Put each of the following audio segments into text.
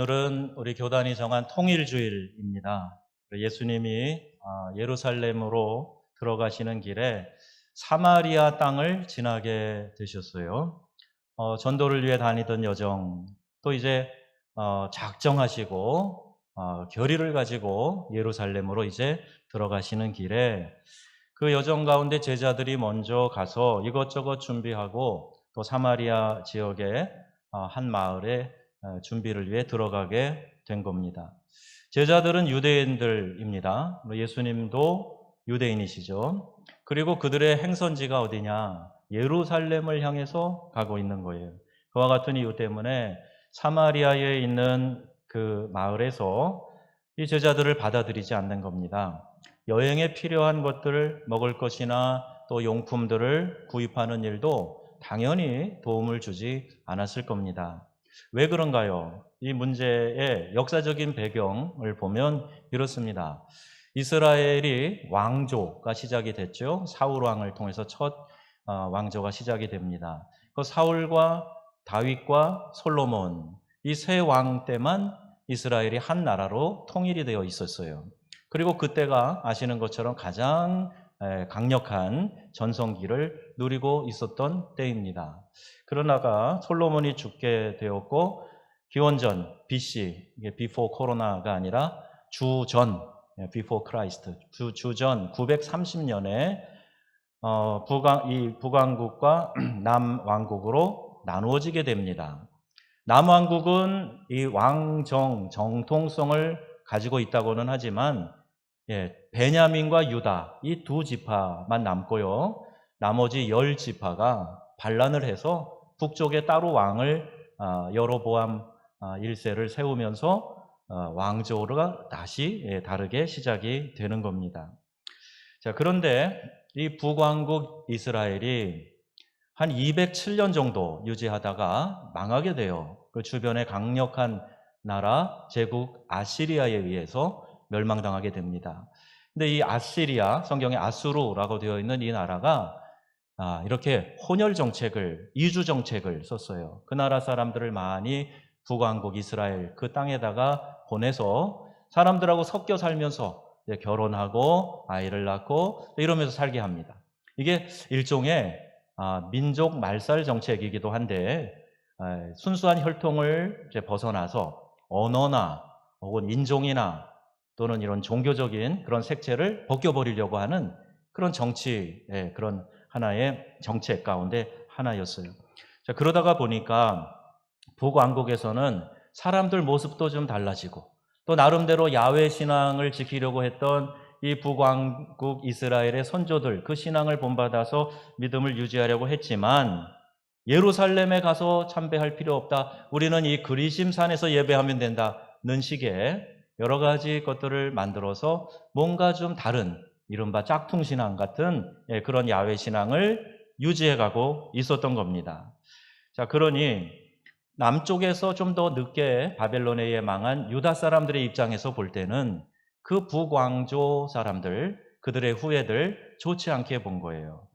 오늘은 우리 교단이 정한 통일주일입니다. 예수님이 예루살렘으로 들어가시는 길에 사마리아 땅을 지나게 되셨어요. 전도를 위해 다니던 여정, 또 이제 작정하시고 결의를 가지고 예루살렘으로 이제 들어가시는 길에 그 여정 가운데 제자들이 먼저 가서 이것저것 준비하고 또 사마리아 지역의 한 마을에 준비를 위해 들어가게 된 겁니다. 제자들은 유대인들입니다. 예수님도 유대인이시죠. 그리고 그들의 행선지가 어디냐? 예루살렘을 향해서 가고 있는 거예요. 그와 같은 이유 때문에 사마리아에 있는 그 마을에서 이 제자들을 받아들이지 않는 겁니다. 여행에 필요한 것들을 먹을 것이나 또 용품들을 구입하는 일도 당연히 도움을 주지 않았을 겁니다. 왜 그런가요? 이 문제의 역사적인 배경을 보면 이렇습니다. 이스라엘이 왕조가 시작이 됐죠. 사울 왕을 통해서 첫 왕조가 시작이 됩니다. 그 사울과 다윗과 솔로몬 이 세 왕 때만 이스라엘이 한 나라로 통일이 되어 있었어요. 그리고 그때가 아시는 것처럼 가장 강력한 전성기를 누리고 있었던 때입니다. 그러다가 솔로몬이 죽게 되었고 기원전 BC, 이게 before 코로나가 아니라 주전, before Christ, 주전 930년에 이 북왕국과 남왕국으로 나누어지게 됩니다. 남왕국은 이 왕정, 정통성을 가지고 있다고는 하지만 베냐민과 유다 이 두 지파만 남고요. 나머지 10지파가 반란을 해서 북쪽에 따로 왕을 여로보암 1세를 세우면서 왕조가 다시 다르게 시작이 되는 겁니다. 자, 그런데 이 북왕국 이스라엘이 한 207년 정도 유지하다가 망하게 돼요. 그 주변에 강력한 나라 제국 아시리아에 의해서 멸망당하게 됩니다. 근데 이 아시리아, 성경에 아수르라고 되어 있는 이 나라가 이렇게 혼혈 정책을, 이주 정책을 썼어요. 그 나라 사람들을 많이 북왕국 이스라엘 그 땅에다가 보내서 사람들하고 섞여 살면서 결혼하고 아이를 낳고 이러면서 살게 합니다. 이게 일종의 민족 말살 정책이기도 한데 순수한 혈통을 이제 벗어나서 언어나 혹은 인종이나 또는 이런 종교적인 그런 색채를 벗겨버리려고 하는 그런 정치, 그런 하나의 정책 가운데 하나였어요. 자, 그러다가 보니까 북왕국에서는 사람들 모습도 좀 달라지고 또 나름대로 야훼 신앙을 지키려고 했던 이 북왕국 이스라엘의 선조들 그 신앙을 본받아서 믿음을 유지하려고 했지만 예루살렘에 가서 참배할 필요 없다. 우리는 이 그리심 산에서 예배하면 된다는 식의 여러 가지 것들을 만들어서 뭔가 좀 다른 이른바 짝퉁 신앙 같은 그런 야훼 신앙을 유지해가고 있었던 겁니다. 자, 그러니 남쪽에서 좀 더 늦게 바벨론에 의해 망한 유다 사람들의 입장에서 볼 때는 그 북왕조 사람들, 그들의 후예들 좋지 않게 본 거예요.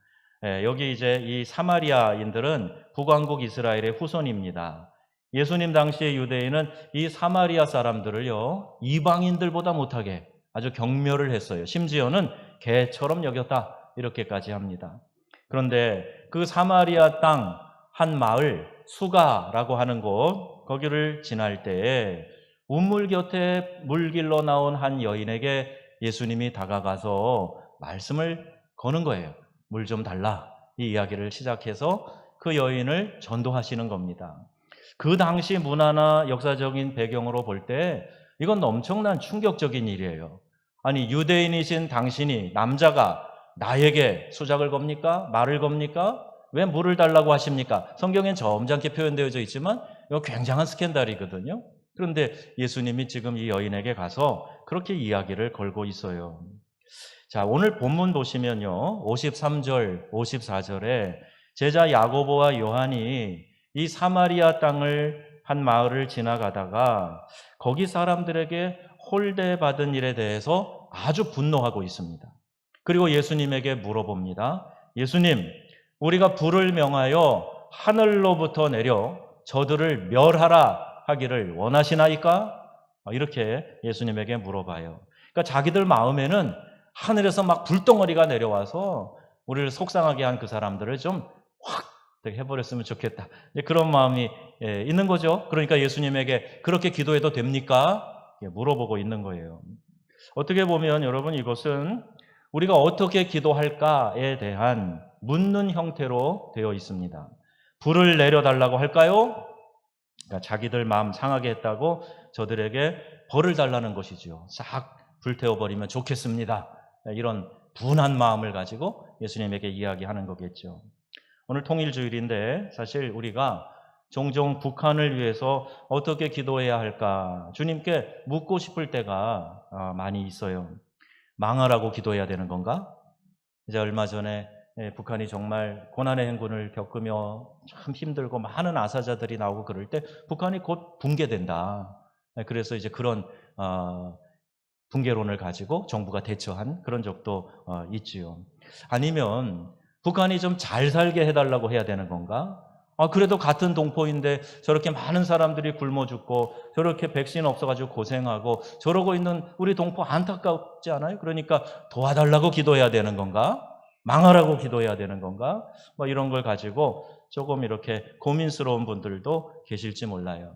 여기 이제 이 사마리아인들은 북왕국 이스라엘의 후손입니다. 예수님 당시의 유대인은 이 사마리아 사람들을요, 이방인들보다 못하게 아주 경멸을 했어요. 심지어는 개처럼 여겼다. 이렇게까지 합니다. 그런데 그 사마리아 땅 한 마을, 수가라고 하는 곳, 거기를 지날 때에 우물 곁에 물길로 나온 한 여인에게 예수님이 다가가서 말씀을 거는 거예요. 물 좀 달라. 이 이야기를 시작해서 그 여인을 전도하시는 겁니다. 그 당시 문화나 역사적인 배경으로 볼 때 이건 엄청난 충격적인 일이에요. 아니, 유대인이신 당신이, 남자가 나에게 수작을 겁니까? 말을 겁니까? 왜 물을 달라고 하십니까? 성경엔 점잖게 표현되어져 있지만 이거 굉장한 스캔들이거든요. 그런데 예수님이 지금 이 여인에게 가서 그렇게 이야기를 걸고 있어요. 자, 오늘 본문 보시면요. 53절, 54절에 제자 야고보와 요한이 이 사마리아 땅을 한 마을을 지나가다가 거기 사람들에게 홀대받은 일에 대해서 아주 분노하고 있습니다. 그리고 예수님에게 물어봅니다. 예수님, 우리가 불을 명하여 하늘로부터 내려 저들을 멸하라 하기를 원하시나이까? 이렇게 예수님에게 물어봐요. 그러니까 자기들 마음에는 하늘에서 막 불덩어리가 내려와서 우리를 속상하게 한 그 사람들을 좀 확 해버렸으면 좋겠다. 그런 마음이 있는 거죠. 그러니까 예수님에게 그렇게 기도해도 됩니까? 물어보고 있는 거예요. 어떻게 보면 여러분 이것은 우리가 어떻게 기도할까에 대한 묻는 형태로 되어 있습니다. 불을 내려달라고 할까요? 그러니까 자기들 마음 상하게 했다고 저들에게 벌을 달라는 것이죠. 싹 불태워버리면 좋겠습니다. 이런 분한 마음을 가지고 예수님에게 이야기하는 거겠죠. 오늘 통일주일인데 사실 우리가 종종 북한을 위해서 어떻게 기도해야 할까 주님께 묻고 싶을 때가 많이 있어요. 망하라고 기도해야 되는 건가? 이제 얼마 전에 북한이 정말 고난의 행군을 겪으며 참 힘들고 많은 아사자들이 나오고 그럴 때 북한이 곧 붕괴된다. 그래서 이제 그런 붕괴론을 가지고 정부가 대처한 그런 적도 있지요. 아니면 북한이 좀 잘 살게 해달라고 해야 되는 건가? 그래도 같은 동포인데 저렇게 많은 사람들이 굶어 죽고 저렇게 백신 없어가지고 고생하고 저러고 있는 우리 동포 안타깝지 않아요? 그러니까 도와달라고 기도해야 되는 건가? 망하라고 기도해야 되는 건가? 이런 걸 가지고 조금 이렇게 고민스러운 분들도 계실지 몰라요.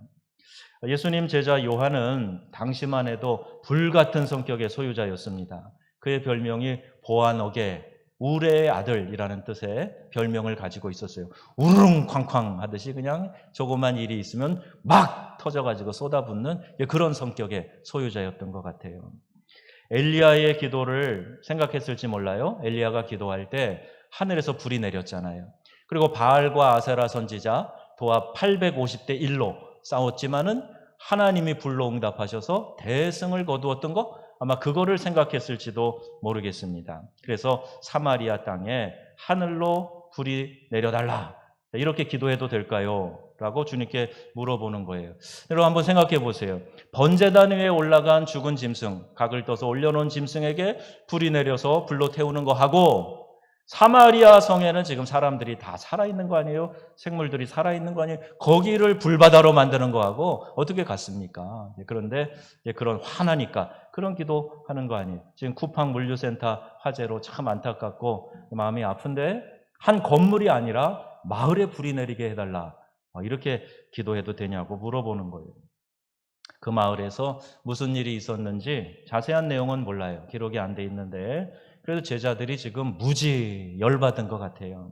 예수님 제자 요한은 당시만 해도 불같은 성격의 소유자였습니다. 그의 별명이 보아너게, 우레의 아들이라는 뜻의 별명을 가지고 있었어요. 우르릉 쾅쾅 하듯이 그냥 조그만 일이 있으면 막 터져가지고 쏟아붓는 그런 성격의 소유자였던 것 같아요. 엘리야의 기도를 생각했을지 몰라요. 엘리야가 기도할 때 하늘에서 불이 내렸잖아요. 그리고 바알과 아세라 선지자 도합 850대 1로 싸웠지만은 하나님이 불로 응답하셔서 대승을 거두었던 거 아마 그거를 생각했을지도 모르겠습니다. 그래서 사마리아 땅에 하늘로 불이 내려달라. 이렇게 기도해도 될까요? 라고 주님께 물어보는 거예요. 여러분 한번 생각해 보세요. 번제단 위에 올라간 죽은 짐승, 각을 떠서 올려놓은 짐승에게 불이 내려서 불로 태우는 거 하고 사마리아 성에는 지금 사람들이 다 살아있는 거 아니에요? 생물들이 살아있는 거 아니에요? 거기를 불바다로 만드는 거하고 어떻게 같습니까? 그런데 그런 화나니까 그런 기도하는 거 아니에요? 지금 쿠팡 물류센터 화재로 참 안타깝고 마음이 아픈데 한 건물이 아니라 마을에 불이 내리게 해달라. 이렇게 기도해도 되냐고 물어보는 거예요. 그 마을에서 무슨 일이 있었는지 자세한 내용은 몰라요. 기록이 안 돼 있는데 그래도 제자들이 지금 무지 열받은 것 같아요.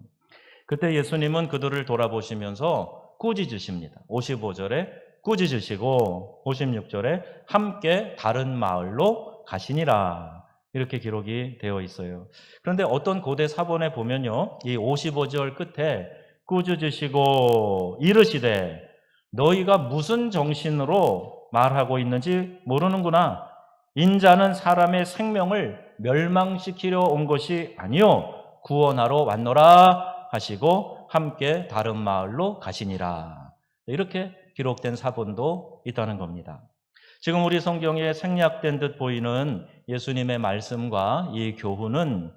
그때 예수님은 그들을 돌아보시면서 꾸짖으십니다. 55절에 꾸짖으시고 56절에 함께 다른 마을로 가시니라. 이렇게 기록이 되어 있어요. 그런데 어떤 고대 사본에 보면요. 이 55절 끝에 꾸짖으시고 이르시되 너희가 무슨 정신으로 말하고 있는지 모르는구나. 인자는 사람의 생명을 멸망시키려 온 것이 아니요 구원하러 왔노라 하시고 함께 다른 마을로 가시니라. 이렇게 기록된 사본도 있다는 겁니다. 지금 우리 성경에 생략된 듯 보이는 예수님의 말씀과 이 교훈은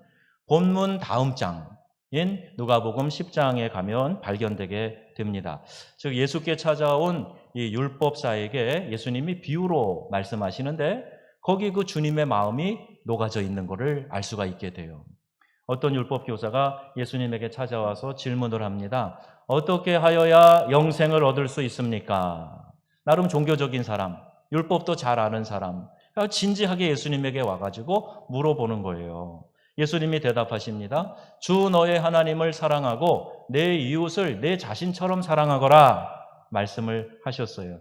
본문 다음 장인 누가복음 10장에 가면 발견되게 됩니다. 즉 예수께 찾아온 이 율법사에게 예수님이 비유로 말씀하시는데 거기 그 주님의 마음이 녹아져 있는 것을 알 수가 있게 돼요. 어떤 율법 교사가 예수님에게 찾아와서 질문을 합니다. 어떻게 하여야 영생을 얻을 수 있습니까? 나름 종교적인 사람, 율법도 잘 아는 사람, 진지하게 예수님에게 와가지고 물어보는 거예요. 예수님이 대답하십니다. 주 너의 하나님을 사랑하고 내 이웃을 내 자신처럼 사랑하거라 말씀을 하셨어요.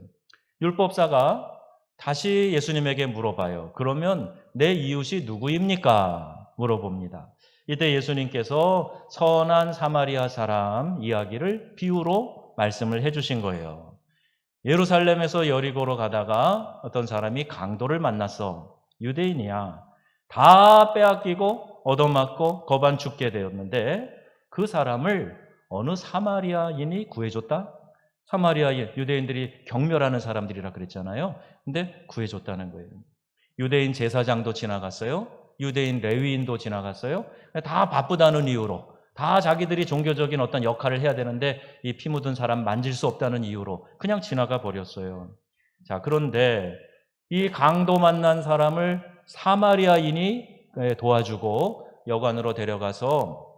율법사가 다시 예수님에게 물어봐요. 그러면 내 이웃이 누구입니까? 물어봅니다. 이때 예수님께서 선한 사마리아 사람 이야기를 비유로 말씀을 해주신 거예요. 예루살렘에서 여리고로 가다가 어떤 사람이 강도를 만났어. 유대인이야. 다 빼앗기고 얻어맞고 거반 죽게 되었는데 그 사람을 어느 사마리아인이 구해줬다? 사마리아인, 유대인들이 경멸하는 사람들이라 그랬잖아요. 근데 구해줬다는 거예요. 유대인 제사장도 지나갔어요. 유대인 레위인도 지나갔어요. 다 바쁘다는 이유로 다 자기들이 종교적인 어떤 역할을 해야 되는데 이 피 묻은 사람 만질 수 없다는 이유로 그냥 지나가 버렸어요. 자, 그런데 이 강도 만난 사람을 사마리아인이 도와주고 여관으로 데려가서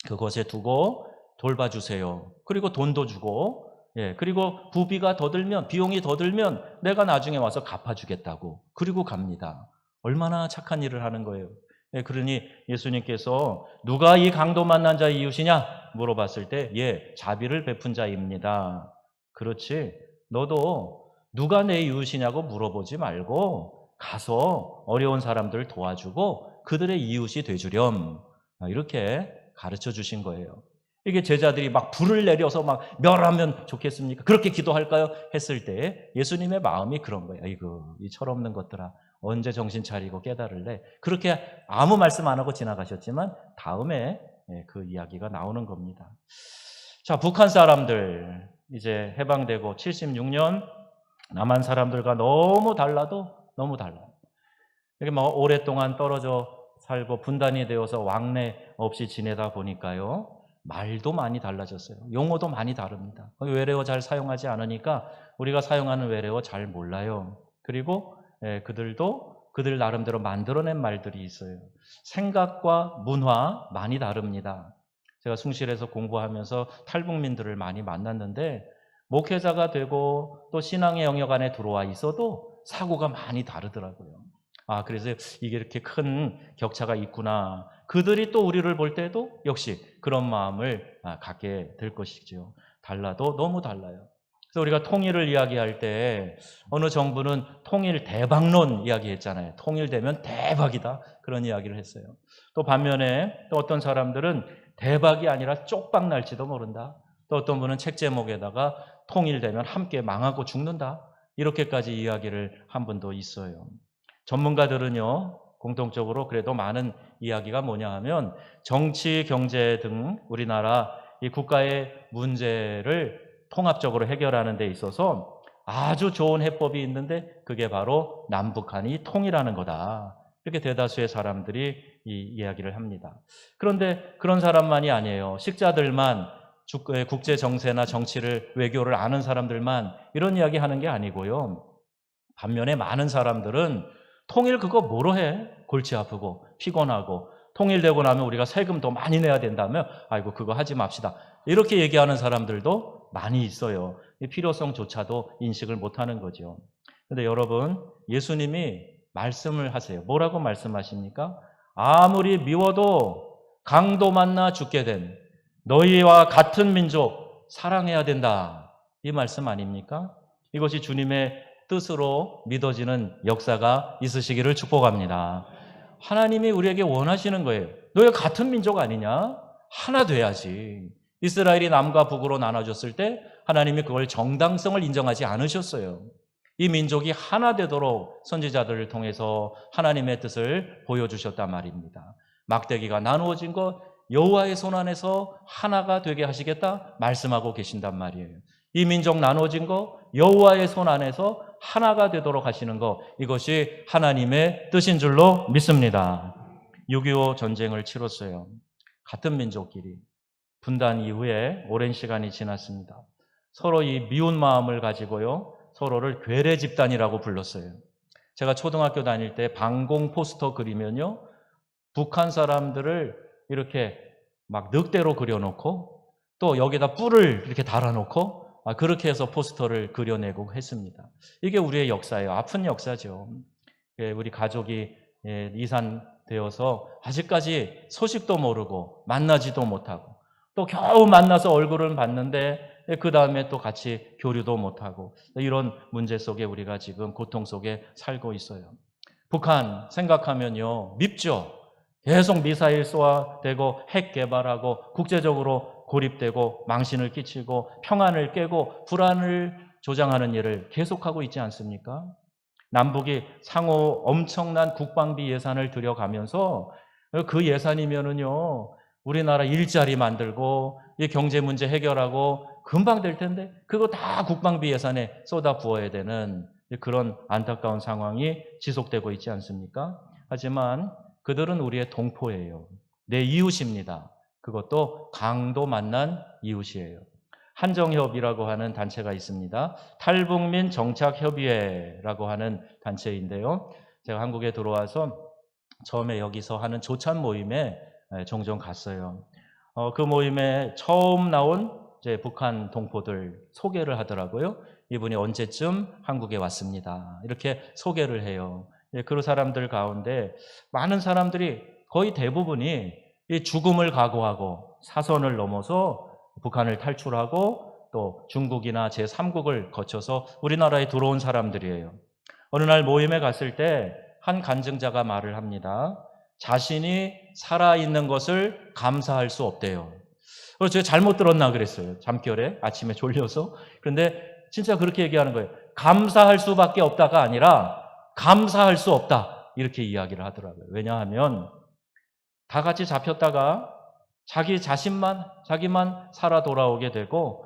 그곳에 두고 돌봐주세요. 그리고 돈도 주고, 그리고 부비가 더 들면, 비용이 더 들면 내가 나중에 와서 갚아주겠다고. 그리고 갑니다. 얼마나 착한 일을 하는 거예요. 그러니 예수님께서 누가 이 강도 만난 자의 이웃이냐 물어봤을 때, 자비를 베푼 자입니다. 그렇지. 너도 누가 내 이웃이냐고 물어보지 말고 가서 어려운 사람들 도와주고 그들의 이웃이 되주렴. 이렇게 가르쳐 주신 거예요. 이게 제자들이 막 불을 내려서 막 멸하면 좋겠습니까? 그렇게 기도할까요? 했을 때 예수님의 마음이 그런 거예요. 아이고, 이 철없는 것들아. 언제 정신 차리고 깨달을래? 그렇게 아무 말씀 안 하고 지나가셨지만 다음에 그 이야기가 나오는 겁니다. 자, 북한 사람들 이제 해방되고 76년 남한 사람들과 너무 달라도 너무 달라요. 이렇게 막 오랫동안 떨어져 살고 분단이 되어서 왕래 없이 지내다 보니까요. 말도 많이 달라졌어요. 용어도 많이 다릅니다. 외래어 잘 사용하지 않으니까 우리가 사용하는 외래어 잘 몰라요. 그리고 그들도 그들 나름대로 만들어낸 말들이 있어요. 생각과 문화 많이 다릅니다. 제가 숭실에서 공부하면서 탈북민들을 많이 만났는데 목회자가 되고 또 신앙의 영역 안에 들어와 있어도 사고가 많이 다르더라고요. 그래서 이게 이렇게 큰 격차가 있구나. 그들이 또 우리를 볼 때도 역시 그런 마음을 갖게 될 것이죠. 달라도 너무 달라요. 그래서 우리가 통일을 이야기할 때 어느 정부는 통일 대박론 이야기했잖아요. 통일되면 대박이다. 그런 이야기를 했어요. 또 반면에 또 어떤 사람들은 대박이 아니라 쪽박 날지도 모른다. 또 어떤 분은 책 제목에다가 통일되면 함께 망하고 죽는다. 이렇게까지 이야기를 한 분도 있어요. 전문가들은요, 공통적으로 그래도 많은 이야기가 뭐냐 하면 정치, 경제 등 우리나라 이 국가의 문제를 통합적으로 해결하는 데 있어서 아주 좋은 해법이 있는데 그게 바로 남북한이 통일하는 거다. 이렇게 대다수의 사람들이 이 이야기를 합니다. 그런데 그런 사람만이 아니에요. 식자들만 국제 정세나 정치를 외교를 아는 사람들만 이런 이야기 하는 게 아니고요. 반면에 많은 사람들은 통일 그거 뭐로 해? 골치 아프고 피곤하고 통일되고 나면 우리가 세금 더 많이 내야 된다면 아이고 그거 하지 맙시다. 이렇게 얘기하는 사람들도 많이 있어요. 이 필요성조차도 인식을 못하는 거죠. 그런데 여러분 예수님이 말씀을 하세요. 뭐라고 말씀하십니까? 아무리 미워도 강도 만나 죽게 된 너희와 같은 민족 사랑해야 된다. 이 말씀 아닙니까? 이것이 주님의 뜻으로 믿어지는 역사가 있으시기를 축복합니다. 하나님이 우리에게 원하시는 거예요. 너희 같은 민족 아니냐? 하나 돼야지. 이스라엘이 남과 북으로 나눠졌을 때 하나님이 그걸 정당성을 인정하지 않으셨어요. 이 민족이 하나 되도록 선지자들을 통해서 하나님의 뜻을 보여주셨단 말입니다. 막대기가 나누어진 것 여호와의 손 안에서 하나가 되게 하시겠다 말씀하고 계신단 말이에요. 이 민족 나눠진 거 여호와의 손 안에서 하나가 되도록 하시는 거 이것이 하나님의 뜻인 줄로 믿습니다. 6.25 전쟁을 치렀어요. 같은 민족끼리 분단 이후에 오랜 시간이 지났습니다. 서로 이 미운 마음을 가지고요. 서로를 괴뢰 집단이라고 불렀어요. 제가 초등학교 다닐 때 방공 포스터 그리면요. 북한 사람들을 이렇게 막 늑대로 그려놓고 또 여기다 뿔을 이렇게 달아놓고 그렇게 해서 포스터를 그려내고 했습니다. 이게 우리의 역사예요. 아픈 역사죠. 우리 가족이 이산되어서 아직까지 소식도 모르고 만나지도 못하고 또 겨우 만나서 얼굴을 봤는데 그 다음에 또 같이 교류도 못하고 이런 문제 속에 우리가 지금 고통 속에 살고 있어요. 북한 생각하면요. 밉죠. 계속 미사일 쏘아대고 핵 개발하고 국제적으로 고립되고 망신을 끼치고 평안을 깨고 불안을 조장하는 일을 계속하고 있지 않습니까? 남북이 상호 엄청난 국방비 예산을 들여가면서 그 예산이면은요 우리나라 일자리 만들고 이 경제 문제 해결하고 금방 될 텐데 그거 다 국방비 예산에 쏟아 부어야 되는 그런 안타까운 상황이 지속되고 있지 않습니까? 하지만 그들은 우리의 동포예요. 내 이웃입니다. 그것도 강도 만난 이웃이에요. 한정협이라고 하는 단체가 있습니다. 탈북민 정착협의회라고 하는 단체인데요. 제가 한국에 들어와서 처음에 여기서 하는 조찬 모임에 종종 갔어요. 그 모임에 처음 나온 이제 북한 동포들 소개를 하더라고요. 이분이 언제쯤 한국에 왔습니다. 이렇게 소개를 해요. 그 사람들 가운데 많은 사람들이 거의 대부분이 이 죽음을 각오하고 사선을 넘어서 북한을 탈출하고 또 중국이나 제3국을 거쳐서 우리나라에 들어온 사람들이에요. 어느 날 모임에 갔을 때 한 간증자가 말을 합니다. 자신이 살아있는 것을 감사할 수 없대요. 그래서 제가 잘못 들었나 그랬어요. 잠결에 아침에 졸려서. 그런데 진짜 그렇게 얘기하는 거예요. 감사할 수밖에 없다가 아니라 감사할 수 없다. 이렇게 이야기를 하더라고요. 왜냐하면 다 같이 잡혔다가 자기만 살아 돌아오게 되고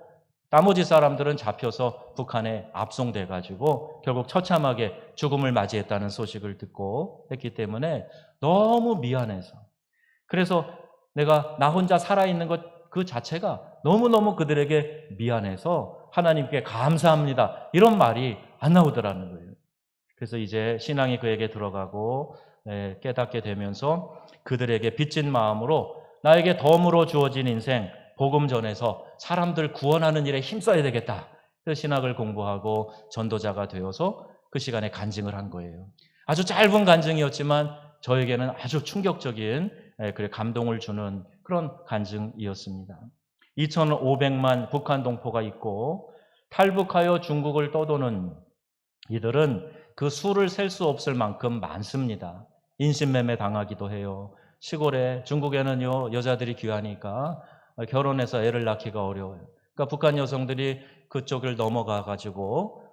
나머지 사람들은 잡혀서 북한에 압송돼 가지고 결국 처참하게 죽음을 맞이했다는 소식을 듣고 했기 때문에 너무 미안해서, 그래서 내가 나 혼자 살아있는 것 그 자체가 너무너무 그들에게 미안해서 하나님께 감사합니다 이런 말이 안 나오더라는 거예요. 그래서 이제 신앙이 그에게 들어가고 깨닫게 되면서 그들에게 빚진 마음으로 나에게 덤으로 주어진 인생 복음 전해서 사람들 구원하는 일에 힘써야 되겠다. 그래서 신학을 공부하고 전도자가 되어서 그 시간에 간증을 한 거예요. 아주 짧은 간증이었지만 저에게는 아주 충격적인 감동을 주는 그런 간증이었습니다. 2,500만 북한 동포가 있고 탈북하여 중국을 떠도는 이들은 그 수를 셀 수 없을 만큼 많습니다. 인신매매 당하기도 해요. 시골에 중국에는요 여자들이 귀하니까 결혼해서 애를 낳기가 어려워요. 그러니까 북한 여성들이 그쪽을 넘어가 가지고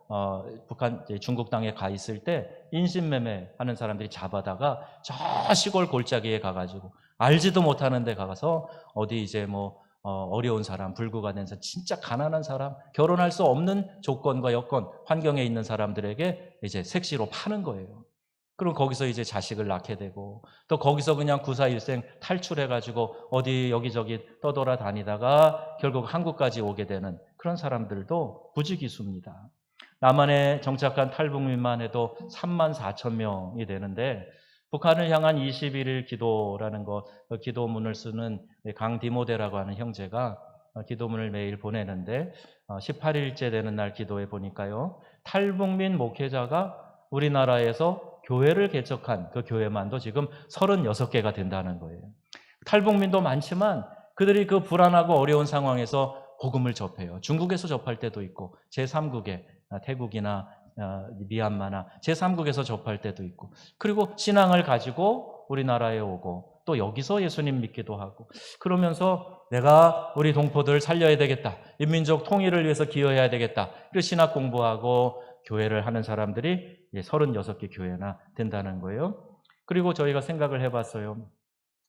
중국 땅에 가 있을 때 인신매매 하는 사람들이 잡아다가 저 시골 골짜기에 가가지고 알지도 못하는 데 가서 어디 이제 어려운 사람, 불구가 된 사람, 진짜 가난한 사람, 결혼할 수 없는 조건과 여건, 환경에 있는 사람들에게 이제 색시로 파는 거예요. 그럼 거기서 이제 자식을 낳게 되고 또 거기서 그냥 구사일생 탈출해가지고 어디 여기저기 떠돌아 다니다가 결국 한국까지 오게 되는 그런 사람들도 부지기수입니다. 남한에 정착한 탈북민만 해도 3만 4천 명이 되는데 북한을 향한 21일 기도라는 그 기도문을 쓰는 강디모데라고 하는 형제가 기도문을 매일 보내는데 18일째 되는 날 기도해 보니까요. 탈북민 목회자가 우리나라에서 교회를 개척한 그 교회만도 지금 36개가 된다는 거예요. 탈북민도 많지만 그들이 그 불안하고 어려운 상황에서 복음을 접해요. 중국에서 접할 때도 있고 제3국에 태국이나 미얀마나 제3국에서 접할 때도 있고 그리고 신앙을 가지고 우리나라에 오고 또 여기서 예수님 믿기도 하고 그러면서 내가 우리 동포들을 살려야 되겠다. 인민족 통일을 위해서 기여해야 되겠다. 그리고 신학 공부하고 교회를 하는 사람들이 36개 교회나 된다는 거예요. 그리고 저희가 생각을 해봤어요.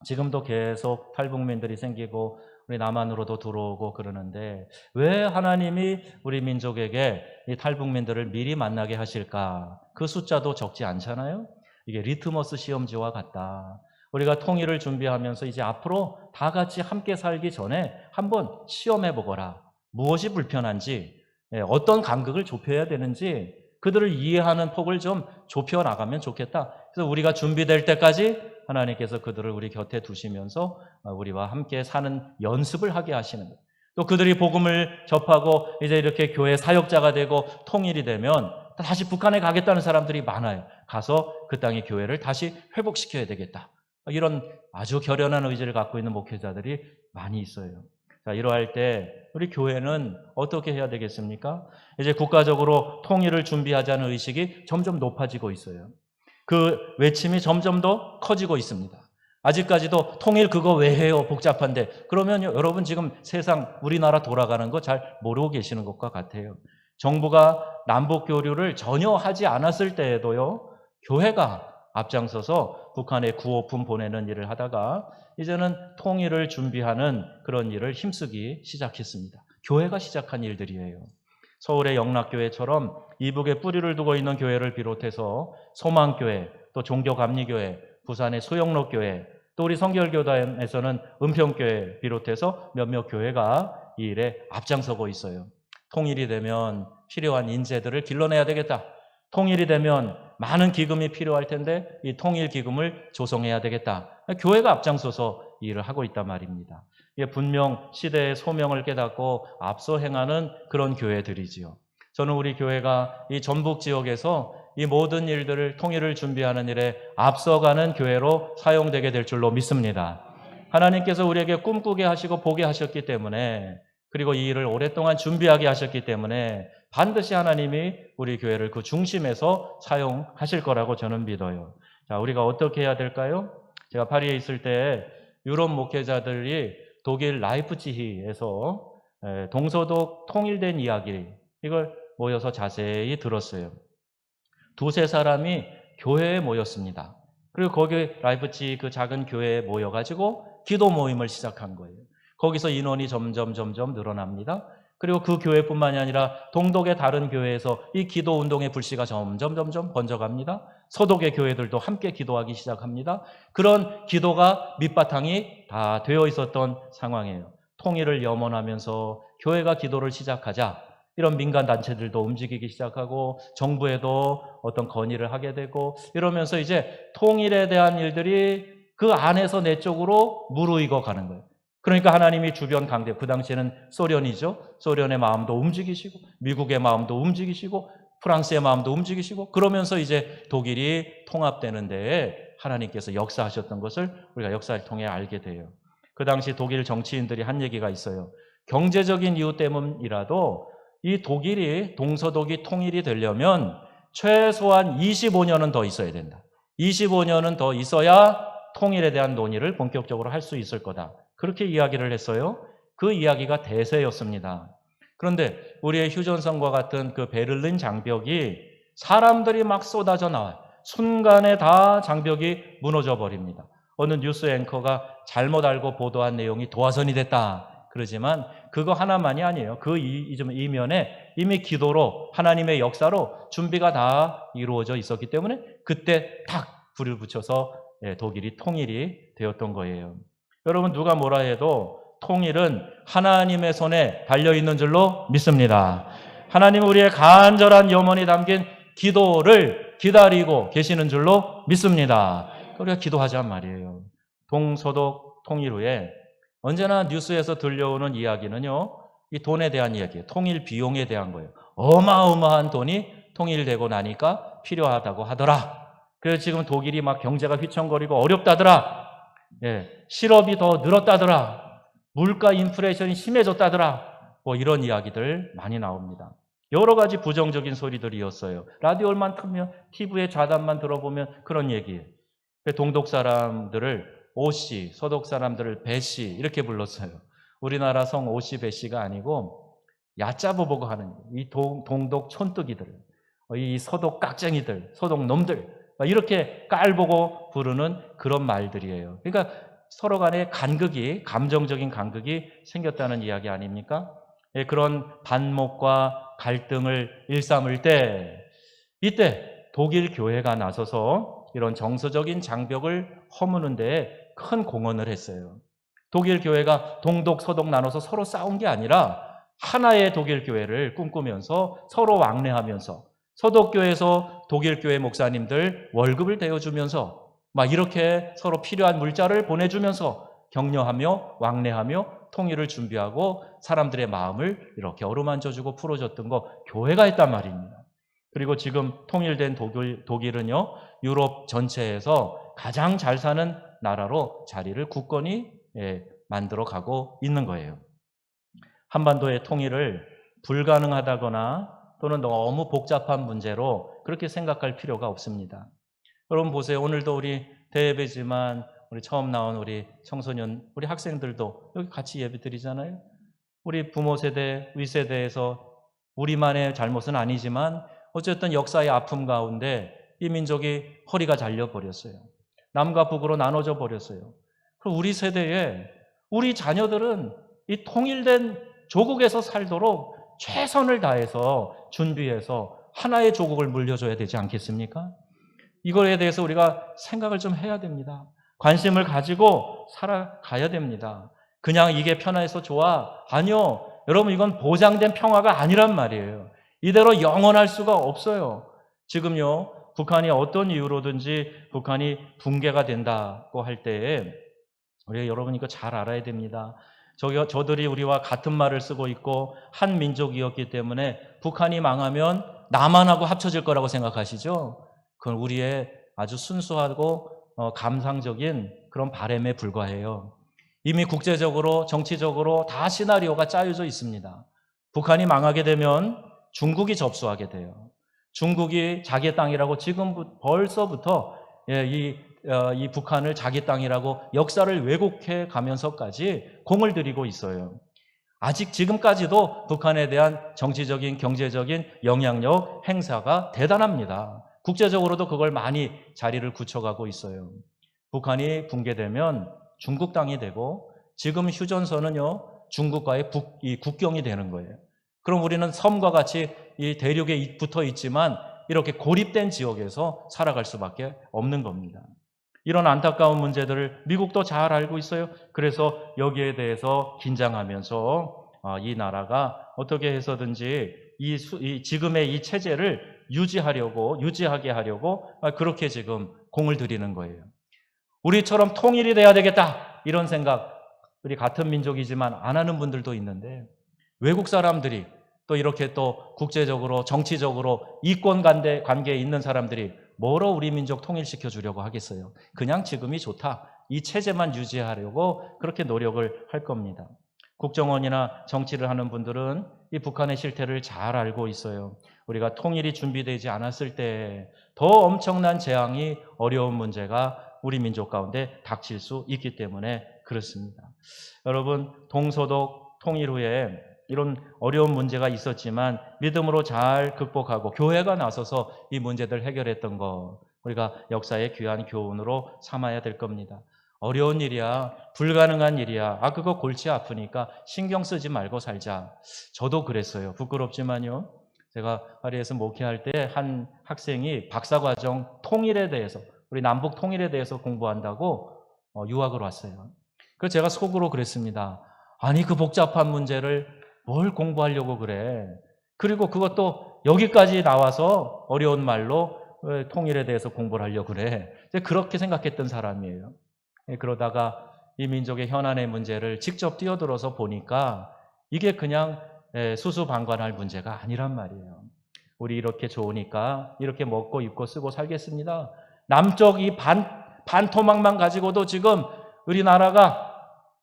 지금도 계속 탈북민들이 생기고 우리 남한으로도 들어오고 그러는데 왜 하나님이 우리 민족에게 이 탈북민들을 미리 만나게 하실까? 그 숫자도 적지 않잖아요. 이게 리트머스 시험지와 같다. 우리가 통일을 준비하면서 이제 앞으로 다 같이 함께 살기 전에 한번 시험해 보거라. 무엇이 불편한지, 어떤 간극을 좁혀야 되는지 그들을 이해하는 폭을 좀 좁혀 나가면 좋겠다. 그래서 우리가 준비될 때까지 하나님께서 그들을 우리 곁에 두시면서 우리와 함께 사는 연습을 하게 하시는 거예요. 또 그들이 복음을 접하고 이제 이렇게 교회 사역자가 되고 통일이 되면 다시 북한에 가겠다는 사람들이 많아요. 가서 그 땅의 교회를 다시 회복시켜야 되겠다. 이런 아주 결연한 의지를 갖고 있는 목회자들이 많이 있어요. 자, 이러할 때 우리 교회는 어떻게 해야 되겠습니까? 이제 국가적으로 통일을 준비하자는 의식이 점점 높아지고 있어요. 그 외침이 점점 더 커지고 있습니다. 아직까지도 통일 그거 왜 해요? 복잡한데. 그러면 여러분 지금 세상 우리나라 돌아가는 거 잘 모르고 계시는 것과 같아요. 정부가 남북 교류를 전혀 하지 않았을 때에도요. 교회가 앞장서서 북한에 구호품 보내는 일을 하다가 이제는 통일을 준비하는 그런 일을 힘쓰기 시작했습니다. 교회가 시작한 일들이에요. 서울의 영락교회처럼 이북에 뿌리를 두고 있는 교회를 비롯해서 소망교회, 또 종교감리교회, 부산의 소영로교회, 또 우리 성결교단에서는 은평교회 비롯해서 몇몇 교회가 이 일에 앞장서고 있어요. 통일이 되면 필요한 인재들을 길러내야 되겠다. 통일이 되면 많은 기금이 필요할 텐데 이 통일 기금을 조성해야 되겠다. 교회가 앞장서서 이 일을 하고 있단 말입니다. 이게 분명 시대의 소명을 깨닫고 앞서 행하는 그런 교회들이지요. 저는 우리 교회가 이 전북 지역에서 이 모든 일들을 통일을 준비하는 일에 앞서가는 교회로 사용되게 될 줄로 믿습니다. 하나님께서 우리에게 꿈꾸게 하시고 보게 하셨기 때문에, 그리고 이 일을 오랫동안 준비하게 하셨기 때문에 반드시 하나님이 우리 교회를 그 중심에서 사용하실 거라고 저는 믿어요. 자, 우리가 어떻게 해야 될까요? 제가 파리에 있을 때 유럽 목회자들이 독일 라이프치히에서 동서독 통일된 이야기, 이걸 모여서 자세히 들었어요. 두세 사람이 교회에 모였습니다. 그리고 거기 라이프치히 그 작은 교회에 모여가지고 기도 모임을 시작한 거예요. 거기서 인원이 점점 늘어납니다. 그리고 그 교회뿐만이 아니라 동독의 다른 교회에서 이 기도 운동의 불씨가 점점 번져갑니다. 서독의 교회들도 함께 기도하기 시작합니다. 그런 기도가 밑바탕이 다 되어 있었던 상황이에요. 통일을 염원하면서 교회가 기도를 시작하자 이런 민간 단체들도 움직이기 시작하고 정부에도 어떤 건의를 하게 되고 이러면서 이제 통일에 대한 일들이 그 안에서 내적으로 무르익어 가는 거예요. 그러니까 하나님이 주변 강대, 그 당시에는 소련이죠. 소련의 마음도 움직이시고 미국의 마음도 움직이시고 프랑스의 마음도 움직이시고 그러면서 이제 독일이 통합되는 데에 하나님께서 역사하셨던 것을 우리가 역사를 통해 알게 돼요. 그 당시 독일 정치인들이 한 얘기가 있어요. 경제적인 이유 때문이라도 이 독일이 동서독이 통일이 되려면 최소한 25년은 더 있어야 된다. 25년은 더 있어야 통일에 대한 논의를 본격적으로 할 수 있을 거다. 그렇게 이야기를 했어요. 그 이야기가 대세였습니다. 그런데 우리의 휴전선과 같은 그 베를린 장벽이 사람들이 막 쏟아져 나와요. 순간에 다 장벽이 무너져 버립니다. 어느 뉴스 앵커가 잘못 알고 보도한 내용이 도화선이 됐다. 그러지만 그거 하나만이 아니에요. 그 이면에 이미 기도로 하나님의 역사로 준비가 다 이루어져 있었기 때문에 그때 탁 불을 붙여서 독일이 통일이 되었던 거예요. 여러분 누가 뭐라 해도 통일은 하나님의 손에 달려있는 줄로 믿습니다. 하나님은 우리의 간절한 염원이 담긴 기도를 기다리고 계시는 줄로 믿습니다. 우리가 기도하자는 말이에요. 동서독 통일 후에 언제나 뉴스에서 들려오는 이야기는요, 이 돈에 대한 이야기예요. 통일 비용에 대한 거예요. 어마어마한 돈이 통일되고 나니까 필요하다고 하더라. 그래서 지금 독일이 막 경제가 휘청거리고 어렵다더라. 실업이 더 늘었다더라. 물가 인플레이션이 심해졌다더라. 뭐 이런 이야기들 많이 나옵니다. 여러 가지 부정적인 소리들이었어요. 라디오만 틀면, TV에 좌담만 들어보면 그런 얘기예요. 동독 사람들을 오씨, 서독 사람들을 배씨 이렇게 불렀어요. 우리나라 성 오씨, 배씨가 아니고 얕잡아 보고 하는 이 동독 촌뜨기들, 이 서독 깍쟁이들, 서독 놈들 이렇게 깔보고 부르는 그런 말들이에요. 그러니까 서로 간에 간극이, 감정적인 간극이 생겼다는 이야기 아닙니까? 그런 반목과 갈등을 일삼을 때 이때 독일 교회가 나서서 이런 정서적인 장벽을 허무는 데에 큰 공헌을 했어요. 독일 교회가 동독, 서독 나눠서 서로 싸운 게 아니라 하나의 독일 교회를 꿈꾸면서 서로 왕래하면서 서독교에서 독일교회 목사님들 월급을 대어주면서 막 이렇게 서로 필요한 물자를 보내주면서 격려하며 왕래하며 통일을 준비하고 사람들의 마음을 이렇게 어루만져주고 풀어줬던 거 교회가 했단 말입니다. 그리고 지금 통일된 독일은요, 유럽 전체에서 가장 잘 사는 나라로 자리를 굳건히 만들어 가고 있는 거예요. 한반도의 통일을 불가능하다거나 또는 너무 복잡한 문제로 그렇게 생각할 필요가 없습니다. 여러분 보세요. 오늘도 우리 대예배지만 우리 처음 나온 우리 청소년, 우리 학생들도 여기 같이 예배 드리잖아요. 우리 부모 세대, 윗세대에서 우리만의 잘못은 아니지만 어쨌든 역사의 아픔 가운데 이 민족이 허리가 잘려버렸어요. 남과 북으로 나눠져 버렸어요. 그럼 우리 세대에 우리 자녀들은 이 통일된 조국에서 살도록 최선을 다해서 준비해서 하나의 조국을 물려줘야 되지 않겠습니까? 이거에 대해서 우리가 생각을 좀 해야 됩니다. 관심을 가지고 살아가야 됩니다. 그냥 이게 편해서 좋아? 아니요. 여러분, 이건 보장된 평화가 아니란 말이에요. 이대로 영원할 수가 없어요. 지금요, 북한이 어떤 이유로든지 북한이 붕괴가 된다고 할 때에 우리가 여러분 이거 잘 알아야 됩니다. 저들이 우리와 같은 말을 쓰고 있고 한 민족이었기 때문에 북한이 망하면 남한하고 합쳐질 거라고 생각하시죠? 그건 우리의 아주 순수하고 감상적인 그런 바람에 불과해요. 이미 국제적으로 정치적으로 다 시나리오가 짜여져 있습니다. 북한이 망하게 되면 중국이 접수하게 돼요. 중국이 자기 땅이라고 지금 벌써부터 이 북한을 자기 땅이라고 역사를 왜곡해 가면서까지 공을 들이고 있어요. 아직 지금까지도 북한에 대한 정치적인, 경제적인 영향력 행사가 대단합니다. 국제적으로도 그걸 많이 자리를 굳혀가고 있어요. 북한이 붕괴되면 중국 땅이 되고 지금 휴전선은요, 중국과의 이 국경이 되는 거예요. 그럼 우리는 섬과 같이 이 대륙에 붙어 있지만 이렇게 고립된 지역에서 살아갈 수밖에 없는 겁니다. 이런 안타까운 문제들을 미국도 잘 알고 있어요. 그래서 여기에 대해서 긴장하면서 이 나라가 어떻게 해서든지 지금의 이 체제를 유지하게 하려고 그렇게 지금 공을 들이는 거예요. 우리처럼 통일이 돼야 되겠다 이런 생각, 우리 같은 민족이지만 안 하는 분들도 있는데 외국 사람들이 또 이렇게 또 국제적으로 정치적으로 이권 관계에 있는 사람들이 뭐로 우리 민족 통일시켜 주려고 하겠어요. 그냥 지금이 좋다. 이 체제만 유지하려고 그렇게 노력을 할 겁니다. 국정원이나 정치를 하는 분들은 이 북한의 실태를 잘 알고 있어요. 우리가 통일이 준비되지 않았을 때 더 엄청난 재앙이, 어려운 문제가 우리 민족 가운데 닥칠 수 있기 때문에 그렇습니다. 여러분, 동서독 통일 후에 이런 어려운 문제가 있었지만 믿음으로 잘 극복하고 교회가 나서서 이 문제들 해결했던 거 우리가 역사의 귀한 교훈으로 삼아야 될 겁니다. 어려운 일이야, 불가능한 일이야, 그거 골치 아프니까 신경 쓰지 말고 살자. 저도 그랬어요. 부끄럽지만요. 제가 파리에서 목회할 때 한 학생이 박사과정 통일에 대해서, 우리 남북 통일에 대해서 공부한다고 유학을 왔어요. 그래서 제가 속으로 그랬습니다. 아니, 그 복잡한 문제를 뭘 공부하려고 그래. 그리고 그것도 여기까지 나와서 어려운 말로 통일에 대해서 공부를 하려고 그래. 그렇게 생각했던 사람이에요. 그러다가 이 민족의 현안의 문제를 직접 뛰어들어서 보니까 이게 그냥 수수방관할 문제가 아니란 말이에요. 우리 이렇게 좋으니까 이렇게 먹고 입고 쓰고 살겠습니다. 남쪽 이 반토막만 가지고도 지금 우리나라가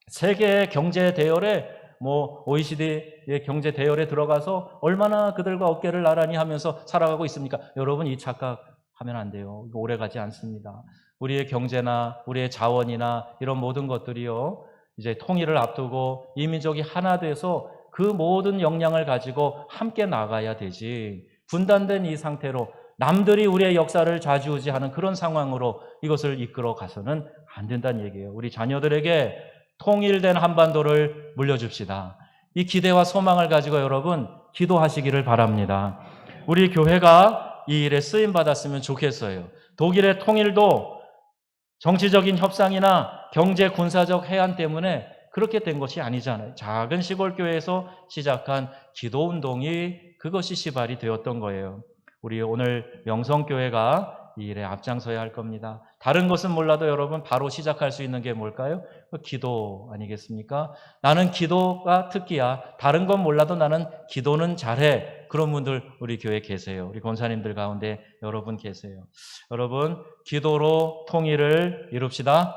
세계 경제 대열에 OECD의 경제 대열에 들어가서 얼마나 그들과 어깨를 나란히 하면서 살아가고 있습니까? 여러분, 이 착각하면 안 돼요. 이거 오래가지 않습니다. 우리의 경제나 우리의 자원이나 이런 모든 것들이요, 이제 통일을 앞두고 이 민족이 하나 돼서 그 모든 역량을 가지고 함께 나가야 되지, 분단된 이 상태로 남들이 우리의 역사를 좌지우지하는 그런 상황으로 이것을 이끌어 가서는 안 된다는 얘기예요. 우리 자녀들에게 통일된 한반도를 물려줍시다. 이 기대와 소망을 가지고 여러분 기도하시기를 바랍니다. 우리 교회가 이 일에 쓰임 받았으면 좋겠어요. 독일의 통일도 정치적인 협상이나 경제 군사적 해안 때문에 그렇게 된 것이 아니잖아요. 작은 시골 교회에서 시작한 기도 운동이 그것이 시발이 되었던 거예요. 우리 오늘 명성교회가 이 일에 앞장서야 할 겁니다. 다른 것은 몰라도 여러분 바로 시작할 수 있는 게 뭘까요? 기도 아니겠습니까? 나는 기도가 특기야. 다른 건 몰라도 나는 기도는 잘해. 그런 분들 우리 교회에 계세요. 우리 권사님들 가운데 여러분 계세요. 여러분, 기도로 통일을 이룹시다.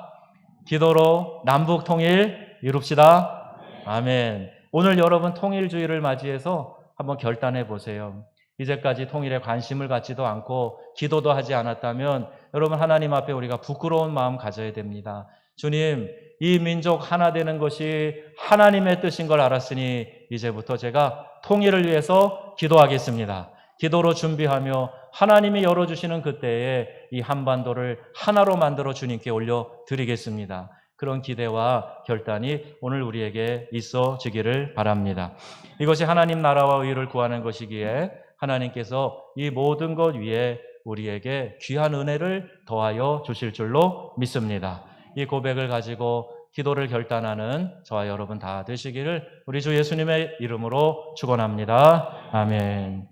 기도로 남북 통일 이룹시다. 아멘. 오늘 여러분 통일주의를 맞이해서 한번 결단해 보세요. 이제까지 통일에 관심을 갖지도 않고 기도도 하지 않았다면 여러분, 하나님 앞에 우리가 부끄러운 마음 가져야 됩니다. 주님, 이 민족 하나 되는 것이 하나님의 뜻인 걸 알았으니 이제부터 제가 통일을 위해서 기도하겠습니다. 기도로 준비하며 하나님이 열어주시는 그때에 이 한반도를 하나로 만들어 주님께 올려드리겠습니다. 그런 기대와 결단이 오늘 우리에게 있어지기를 바랍니다. 이것이 하나님 나라와 의를 구하는 것이기에 하나님께서 이 모든 것 위에 우리에게 귀한 은혜를 더하여 주실 줄로 믿습니다. 이 고백을 가지고 기도를 결단하는 저와 여러분 다 되시기를 우리 주 예수님의 이름으로 축원합니다. 아멘.